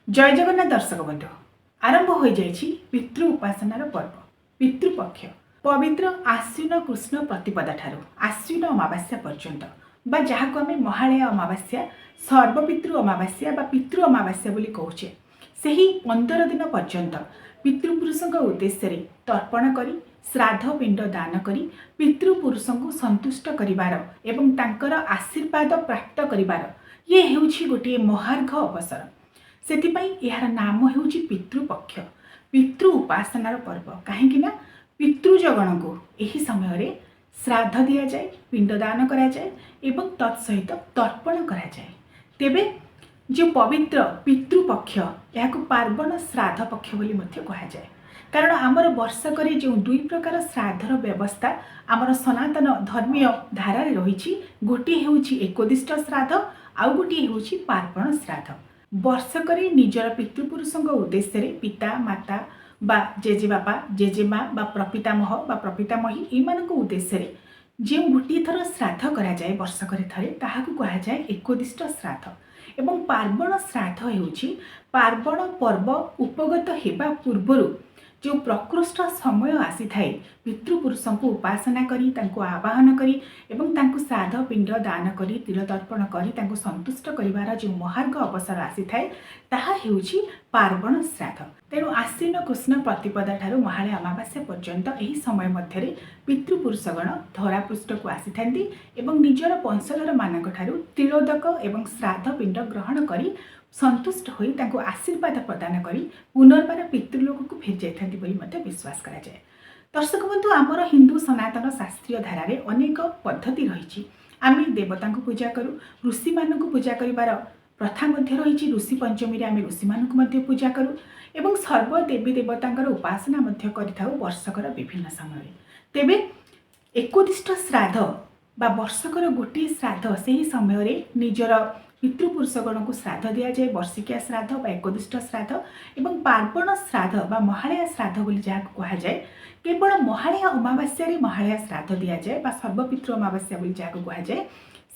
जय जगन्नाथ दर्शक बंधु आरंभ हो जाइछि पितृ उपासनार पर्व पितृपक्ष पवित्र आश्विन कृष्ण प्रतिपदा ठारू आश्विन अमावास्या पर्यंत बा जहाँ को आम महालया अमावास्या सर्वपितृ अमावास्या बा पितृ अमावास्या बोली कहूचे सही 15 दिन पर्यंत पितृपुरुषों उद्देश्य तर्पण करी श्राद्ध पिंड दान करी पितृपुरुषों को संतुष्ट करिवार एवं तांकर आशीर्वाद प्राप्त करिवार ये हेउछि गोटे महार्घ अवसर सेतिपाई यार नाम हेउछि पितृपक्ष पितृ उपासनार पर्व कहीं पितृजगण को यही समय रे श्राद्ध दि जाए पिंडदान करा जाए एवं तत्सहित तर्पण करा जाए तेबे जो पवित्र पितृपक्ष या पार्वण श्राद्ध पक्ष बोली मध्य कहा जाए कारण आमर वर्षक जो दुई प्रकार श्राद्धर व्यवस्था आमर सनातन धर्मीय धारा रही गोटे हेउछि एकोदिष्ट श्राद्ध आउ गोटे हेउछि पार्वण श्राद्ध वर्षक निजर पितृपुरुषों उद्देश्य पिता माता बा जेजेबापा जेजेमा बा प्रपितामह बा प्रपितामही एमान उद्देश्य जो गोटे थर श्राद्ध करा जाए वर्षक थे ताहाकु कहा जाए एकोदिष्ट श्राद्ध एवं पार्वण श्राद्ध हेउछि पार्वण पर्व उपगत हेबा पूर्वरु जो प्रकृष्ट समय आसी थाए पितृपुरुषों को उपासना करी तांको आवाहन करी एवं तांको श्राद्ध पिंड दान करी तिल तर्पण करी तांको संतुष्ट करिवार जो महार्घ अवसर आसी थाए ताहा हेउछि पार्वण श्राद्ध तेणु आश्विन कृष्ण प्रतिपदा ठारू महालया अमावास्या पर्यंत एही समय मध्यरे पितृपुरुषगण धरापृष्ठ को आसी थांती एवं निजर वंशधर मानक ठारू तिलोदक एवं श्राद्ध पिंड ग्रहण करी संतुष्ट होई तांको आशीर्वाद प्रदान करी पुनर्बार पितृलोक को फेर जाइथांती बोली मते विश्वास करा जाए। दर्शक बंधु आमर हिंदू सनातन शास्त्रीय धारा रे अनेक पद्धति रही आम देवता को पूजा करूँ ऋषि मान पूजा करिवार प्रथा मध्य रही ऋषि पंचमी आम ऋषि मान पूजा करूँ एवं सर्व देवी देवतांकर उपासना मध्य करिथाउ वर्षकर विभिन्न समय तेबे एकोदिष्ट श्राद्ध बा वर्षकर गोटे श्राद्ध से ही समय निजर पितृपुरुषगण को श्राद्ध दि जाए वर्षिकिया श्राद्ध बा एकोदिष्ट श्राद्ध एवं पार्वण श्राद्ध बा महालया श्राद्ध बोली जहाँ कहा जाए केवल महालया अमावास्या महालया श्राद्ध दि जाए बा सर्वपितृ अमावास्या बोली जहाँ कहा जाए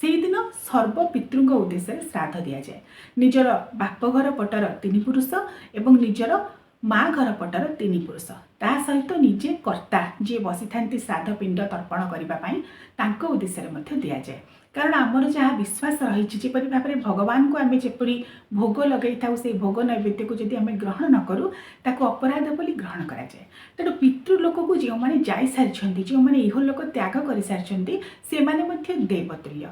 से दिन सर्वपितृ उद्देश्य श्राद्ध दि जाए निजर बापघर पटर 3 पुरुष एवं निजर माँ घर पटर 3 पुरुष ता सहित निजे कर्ता जी बसी था श्राद्ध पिंड तर्पण करने उद्देश्य दि जाए कारण आमर जहाँ विश्वास रही जेपरी भाव में भगवान को आम जेपरी भोग लगे था से भोग नैवेद्य को जदि आम ग्रहण न करूँ ताको अपराध बोली ग्रहण करा जाए तेणु पितृलोक को जो मैंने जाई सारी जो मैंने इह लोक त्याग कर सारी से देवतुल्य।